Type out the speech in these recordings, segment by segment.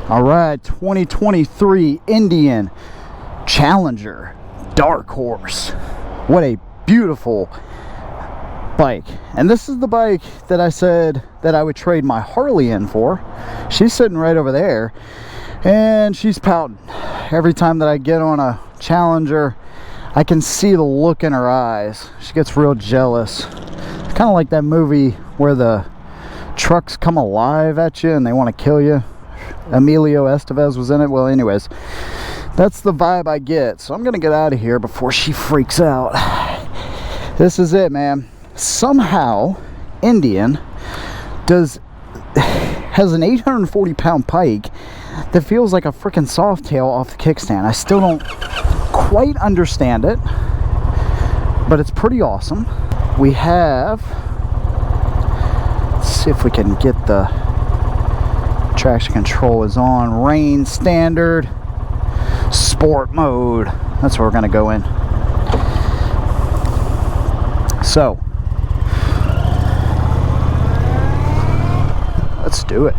All right, 2023 Indian Challenger Dark Horse. What a beautiful bike. And this is the bike that I said that I would trade my Harley in for. She's sitting right over there and she's pouting. Every time that I get on a Challenger, I can see the look in her eyes. She gets real jealous. It's kind of like that movie where the trucks come alive at you and they want to kill you. Emilio Estevez was in it. Well, anyways, that's the vibe I get. So I'm gonna get out of here before she freaks out. This is it, man. Somehow Indian has an 840-pound pike that feels like a freaking Softail off the kickstand. I still don't quite understand it, but it's pretty awesome. We have, let's see if we can get the traction control is on. Rain, standard, sport mode. That's where we're gonna go in. So let's do it.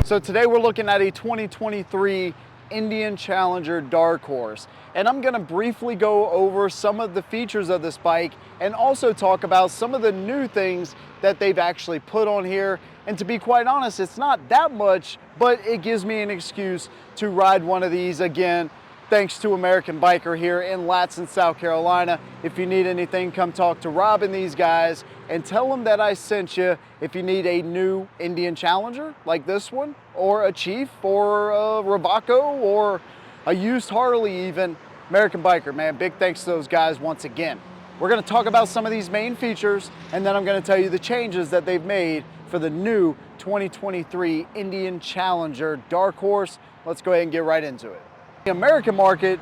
So today we're looking at a 2023 Indian Challenger Dark Horse, and I'm going to briefly go over some of the features of this bike and also talk about some of the new things that they've actually put on here. And to be quite honest, it's not that much, but it gives me an excuse to ride one of these again, thanks to American Biker here in Latson, South Carolina. If you need anything, come talk to Rob and these guys and tell them that I sent you if you need a new Indian Challenger like this one, or a Chief, or a Ravaco, or a used Harley even. American Biker, man, big thanks to those guys once again. We're gonna talk about some of these main features, and then I'm gonna tell you the changes that they've made for the new 2023 Indian Challenger Dark Horse. Let's go ahead and get right into it. The American market,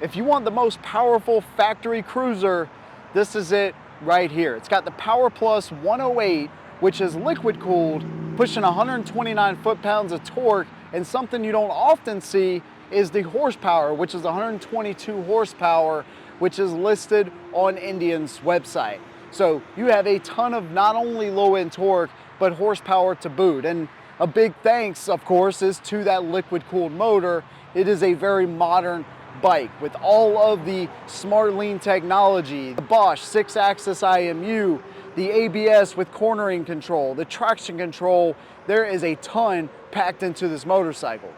if you want the most powerful factory cruiser, this is it right here. It's got the Power Plus 108, which is liquid cooled, pushing 129 foot-pounds of torque, and something you don't often see is the horsepower, which is 122 horsepower, which is listed on Indian's website. So you have a ton of not only low-end torque, but horsepower to boot. And a big thanks, of course, is to that liquid-cooled motor. It is a very modern bike with all of the smart lean technology, the Bosch 6-axis IMU, the ABS with cornering control, the traction control. There is a ton packed into this motorcycle.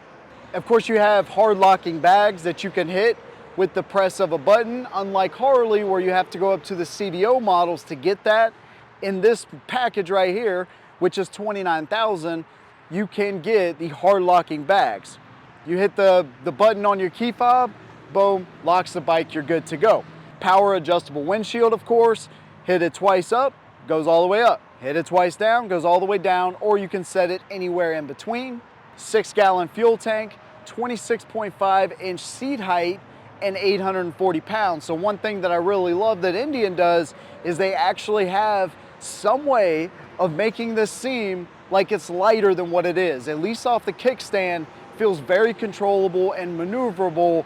Of course, you have hard locking bags that you can hit with the press of a button, unlike Harley where you have to go up to the CDO models to get that. In this package right here, which is $29,000, you can get the hard locking bags. You hit the button on your key fob, boom, locks the bike, you're good to go. Power adjustable windshield, of course. Hit it twice up, goes all the way up. Hit it twice down, goes all the way down, or you can set it anywhere in between. 6-gallon fuel tank, 26.5-inch seat height, and 840 pounds. So one thing that I really love that Indian does is they actually have some way of making this seem like it's lighter than what it is. At least off the kickstand, feels very controllable and maneuverable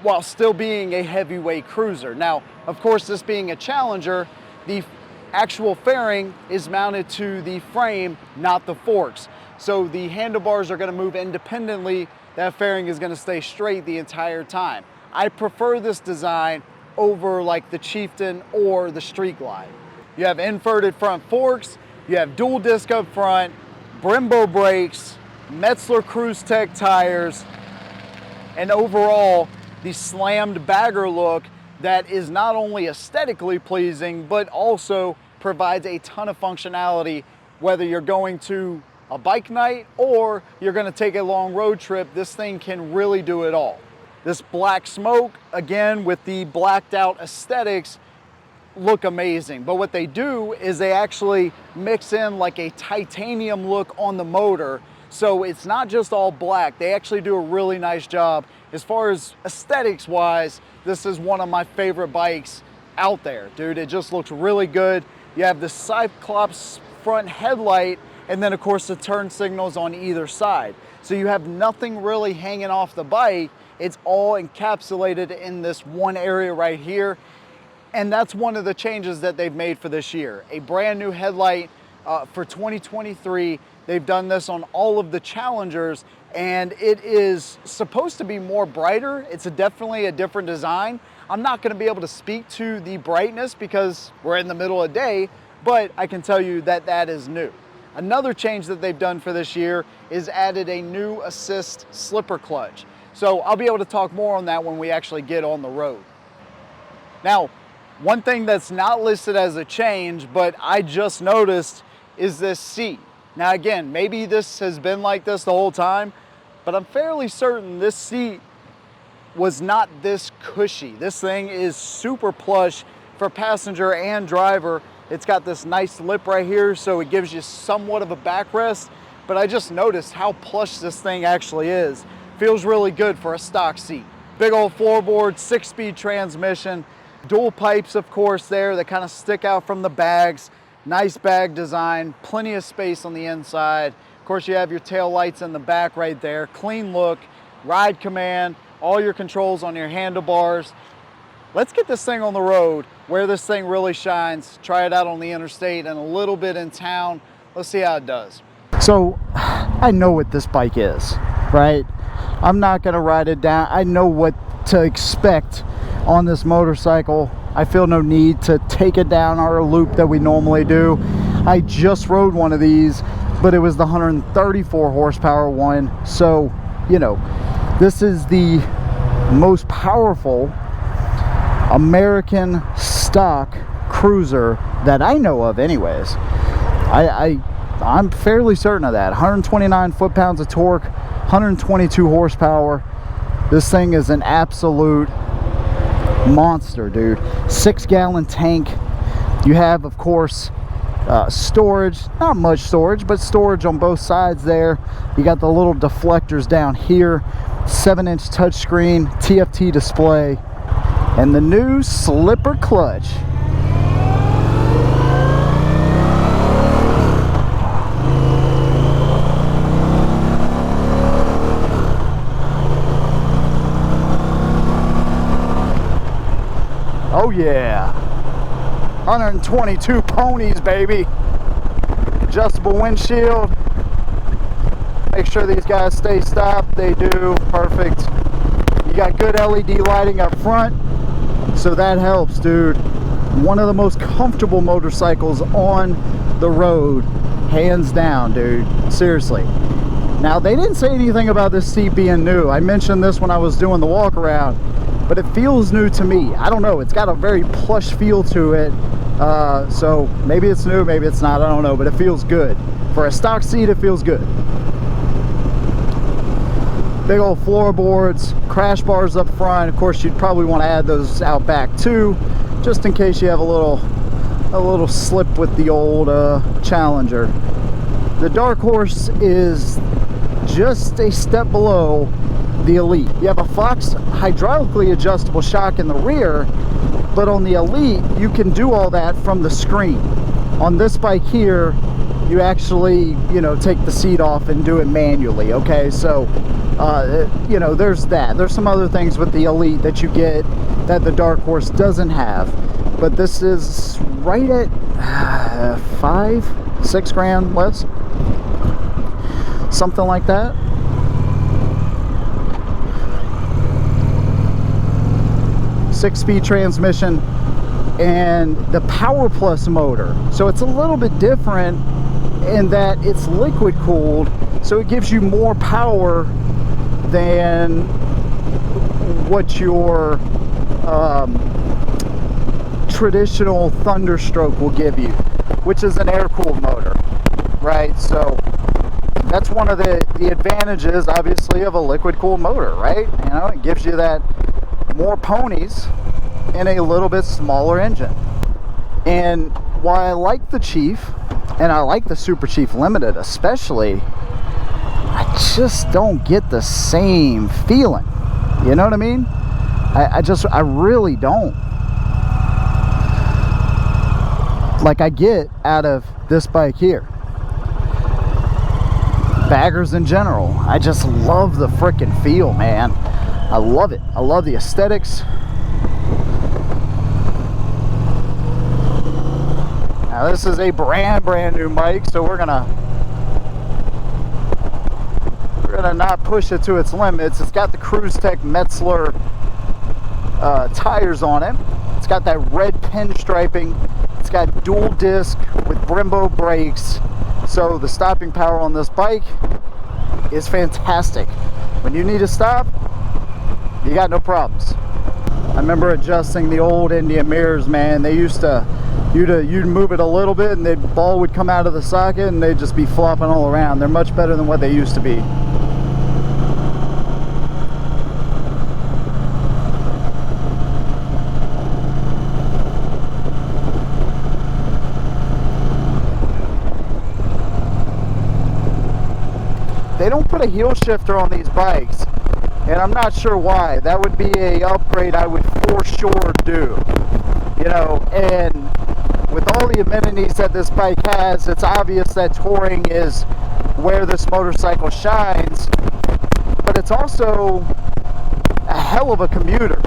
while still being a heavyweight cruiser. Now, of course, this being a Challenger, the actual fairing is mounted to the frame, not the forks. So the handlebars are gonna move independently. That fairing is gonna stay straight the entire time. I prefer this design over like the Chieftain or the Street Glide. You have inverted front forks, you have dual disc up front, Brembo brakes, Metzler Cruise Tech tires, and overall the slammed bagger look that is not only aesthetically pleasing but also provides a ton of functionality. Whether you're going to a bike night or you're going to take a long road trip, this thing can really do it all. This black smoke, again with the blacked out aesthetics, look amazing, but what they do is they actually mix in like a titanium look on the motor. So it's not just all black. They actually do a really nice job. As far as aesthetics wise, this is one of my favorite bikes out there, dude. It just looks really good. You have the Cyclops front headlight, and then of course the turn signals on either side. So you have nothing really hanging off the bike. It's all encapsulated in this one area right here. And that's one of the changes that they've made for this year. A brand new headlight for 2023. they've done this on all of the Challengers, and it is supposed to be more brighter. It's definitely a different design. I'm not gonna be able to speak to the brightness because we're in the middle of the day, but I can tell you that that is new. Another change that they've done for this year is added a new assist slipper clutch. So I'll be able to talk more on that when we actually get on the road. Now, one thing that's not listed as a change, but I just noticed, is this seat. Now again, maybe this has been like this the whole time, but I'm fairly certain this seat was not this cushy. This thing is super plush for passenger and driver. It's got this nice lip right here, so it gives you somewhat of a backrest, but I just noticed how plush this thing actually is. Feels really good for a stock seat. Big old floorboard, 6-speed transmission, dual pipes of course there that kind of stick out from the bags. Nice bag design, plenty of space on the inside. Of course you have your tail lights in the back right there. Clean look, ride command, all your controls on your handlebars. Let's get this thing on the road where this thing really shines, try it out on the interstate and a little bit in town. Let's see how it does. So I know what this bike is, right? I'm not gonna ride it down. I know what to expect on this motorcycle. I feel no need to take it down our loop that we normally do. I just rode one of these, but it was the 134 horsepower one. So, you know, this is the most powerful American stock cruiser that I know of anyways. I'm fairly certain of that. 129 foot-pounds of torque, 122 horsepower. This thing is an absolute monster, dude. 6-gallon tank. You have, of course, storage, not much storage, but storage on both sides there. You got the little deflectors down here, 7-inch touchscreen, TFT display, and the new slipper clutch. Oh yeah, 122 ponies, baby. Adjustable windshield. Make sure these guys stay stopped. They do. Perfect. You got good LED lighting up front, so that helps, dude. One of the most comfortable motorcycles on the road, hands down, dude. Seriously. Now, they didn't say anything about this seat being new. I mentioned this when I was doing the walk around, but it feels new to me. I don't know. It's got a very plush feel to it. So maybe it's new, maybe it's not. I don't know, but it feels good. For a stock seat, it feels good. Big old floorboards, crash bars up front. Of course, you'd probably want to add those out back too, just in case you have a little slip with the old Challenger. The Dark Horse is just a step below the Elite. You have a Fox hydraulically adjustable shock in the rear, but on the Elite, you can do all that from the screen. On this bike here, you actually, you know, take the seat off and do it manually, okay? So, you know, there's that. There's some other things with the Elite that you get that the Dark Horse doesn't have, but this is right at 5-6 grand less, something like that. Six-speed transmission and the Power Plus motor, so it's a little bit different in that it's liquid cooled, so it gives you more power than what your traditional Thunderstroke will give you, which is an air-cooled motor, right? So that's one of the advantages, obviously, of a liquid-cooled motor, right? You know, it gives you that more ponies in a little bit smaller engine. And while I like the Chief, and I like the Super Chief Limited especially, I just don't get the same feeling. You know what I mean? I really don't. Like I get out of this bike here. Baggers in general. I just love the frickin' feel, man. I love it. I love the aesthetics. Now this is a brand new bike, so we're gonna gonna not push it to its limits. It's got the Cruise Tech Metzler tires on it. It's got that red pinstriping. It's got dual disc with Brembo brakes. So the stopping power on this bike is fantastic. When you need to stop, you got no problems. I remember adjusting the old Indian mirrors, man. They used to, you'd move it a little bit and the ball would come out of the socket and they'd just be flopping all around. They're much better than what they used to be. They don't put a heel shifter on these bikes, and I'm not sure why. That would be a upgrade I would for sure do. You know, and with all the amenities that this bike has, it's obvious that touring is where this motorcycle shines, but it's also a hell of a commuter.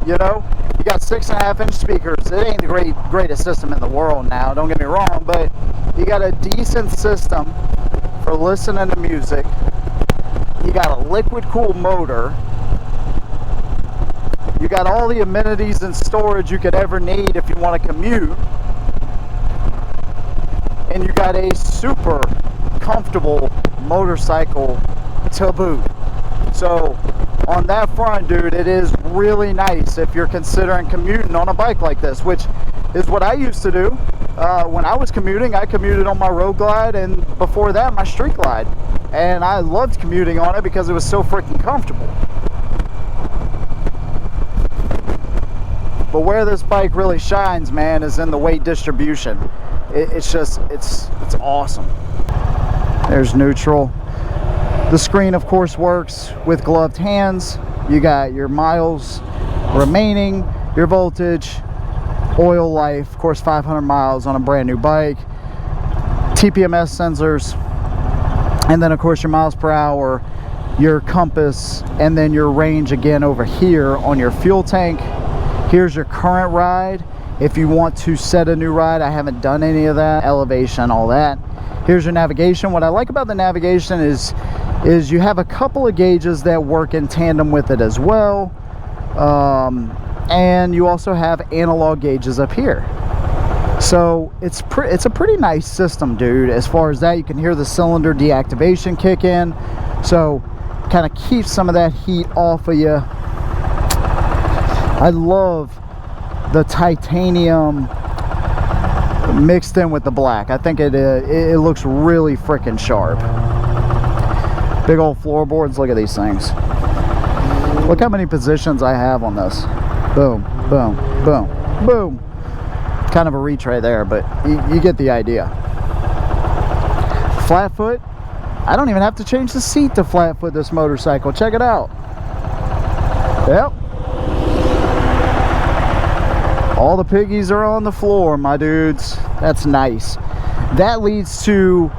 You know, you got 6.5-inch speakers. It ain't the greatest system in the world now, don't get me wrong, but you got a decent system for listening to music. You got a liquid cooled motor. You got all the amenities and storage you could ever need if you want to commute. And you got a super comfortable motorcycle to boot. So on that front, dude, it is really nice if you're considering commuting on a bike like this, which is what I used to do. When I was commuting, I commuted on my Road Glide, and before that, my Street Glide. And I loved commuting on it because it was so freaking comfortable. But where this bike really shines, man, is in the weight distribution. It's awesome. There's neutral. The screen, of course, works with gloved hands. You got your miles remaining, your voltage, oil life, of course, 500 miles on a brand new bike, TPMS sensors, and then of course your miles per hour, your compass, and then your range again over here on your fuel tank. Here's your current ride. If you want to set a new ride, I haven't done any of that, elevation, all that. Here's your navigation. What I like about the navigation is you have a couple of gauges that work in tandem with it as well. And you also have analog gauges up here. So it's a pretty nice system, dude. As far as that, you can hear the cylinder deactivation kick in. So kind of keeps some of that heat off of you. I love the titanium mixed in with the black. I think it looks really freaking sharp. Big old floorboards. Look at these things. Look how many positions I have on this. Boom, boom, boom, boom. Kind of a retray there, but you get the idea. Flat foot. I don't even have to change the seat to flat foot this motorcycle. Check it out. Yep. All the piggies are on the floor, my dudes. That's nice. That leads to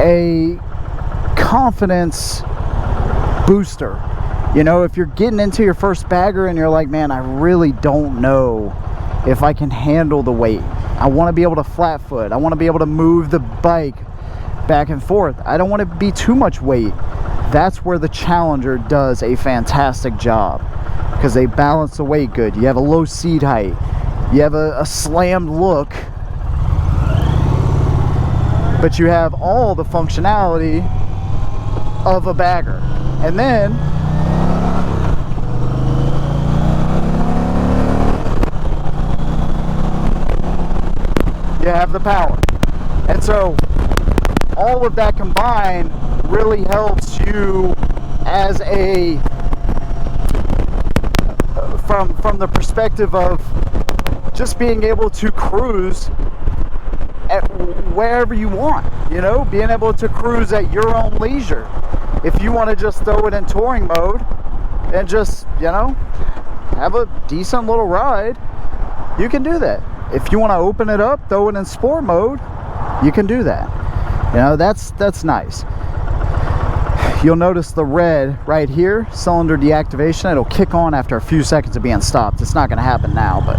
a confidence booster. You know, if you're getting into your first bagger and you're like, man, I really don't know if I can handle the weight. I want to be able to flat foot. I want to be able to move the bike back and forth. I don't want to be too much weight. That's where the Challenger does a fantastic job, because they balance the weight good. You have a low seat height. You have a slammed look, but you have all the functionality of a bagger. And then you have the power. And so all of that combined really helps you as a from the perspective of just being able to cruise at wherever you want, you know, being able to cruise at your own leisure. If you want to just throw it in touring mode and just, you know, have a decent little ride, you can do that. If you want to open it up, throw it in sport mode, you can do that. You know, that's nice. You'll notice the red right here, cylinder deactivation. It'll kick on after a few seconds of being stopped. It's not going to happen now, but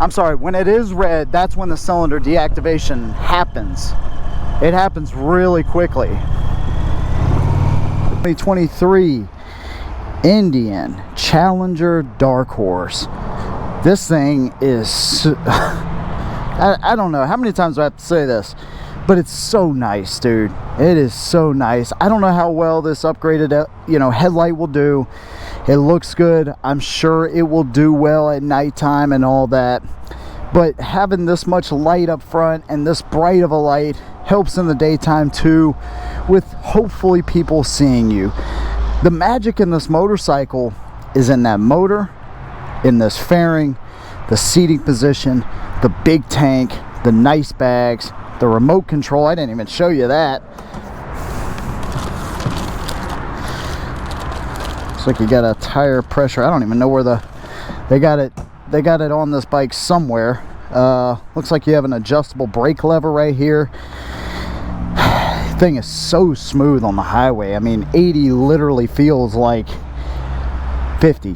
I'm sorry, when it is red, that's when the cylinder deactivation happens. It happens really quickly. 2023 Indian Challenger Dark Horse. This thing is I don't know how many times do I have to say this, but it's so nice, dude. It is so nice. I don't know how well this upgraded, you know, headlight will do. It looks good. I'm sure it will do well at nighttime and all that, but having this much light up front and this bright of a light helps in the daytime too, with hopefully people seeing you. The magic in this motorcycle is in that motor, in this fairing, the seating position, the big tank, the nice bags, the remote control. I didn't even show you that. Looks like you got a tire pressure. I don't even know where they got it on this bike somewhere. Looks like you have an adjustable brake lever right here. Thing is so smooth on the highway. I mean, 80 literally feels like 50,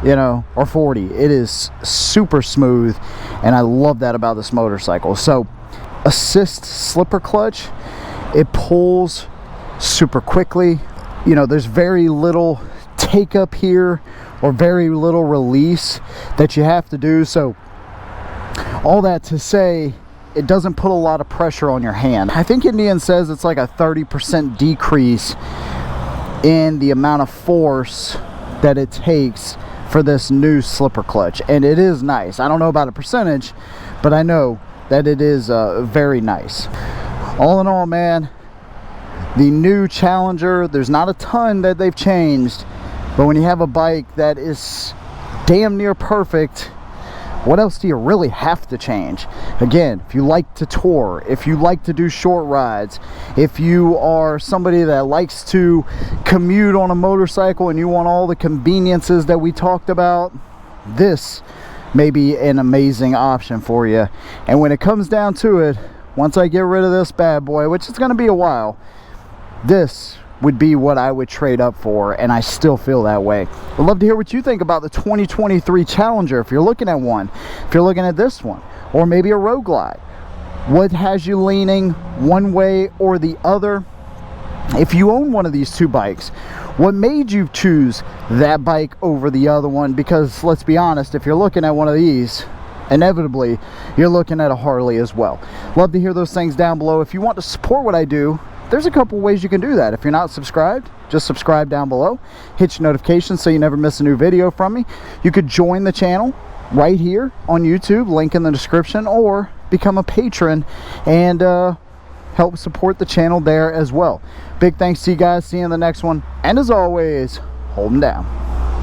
you know, or 40. It is super smooth, and I love that about this motorcycle. So assist slipper clutch, it pulls super quickly. You know, there's very little take up here or very little release that you have to do. So all that to say, it doesn't put a lot of pressure on your hand. I think Indian says it's like a 30% decrease in the amount of force that it takes for this new slipper clutch, and it is nice. I don't know about a percentage, but I know that it is very nice. All in all, man, the new Challenger, there's not a ton that they've changed, but when you have a bike that is damn near perfect, what else do you really have to change? Again, if you like to tour, if you like to do short rides, if you are somebody that likes to commute on a motorcycle and you want all the conveniences that we talked about, this may be an amazing option for you. And when it comes down to it, once I get rid of this bad boy, which is going to be a while, this would be what I would trade up for, and I still feel that way. I'd love to hear what you think about the 2023 Challenger. If you're looking at one, if you're looking at this one, or maybe a Road Glide, what has you leaning one way or the other? If you own one of these two bikes, what made you choose that bike over the other one? Because let's be honest, if you're looking at one of these, inevitably you're looking at a Harley as well. Love to hear those things down below. If you want to support what I do, there's a couple ways you can do that. If you're not subscribed, just subscribe down below. Hit your notifications so you never miss a new video from me. You could join the channel right here on YouTube, link in the description, or become a patron and help support the channel there as well. Big thanks to you guys. See you in the next one. And as always, hold them down.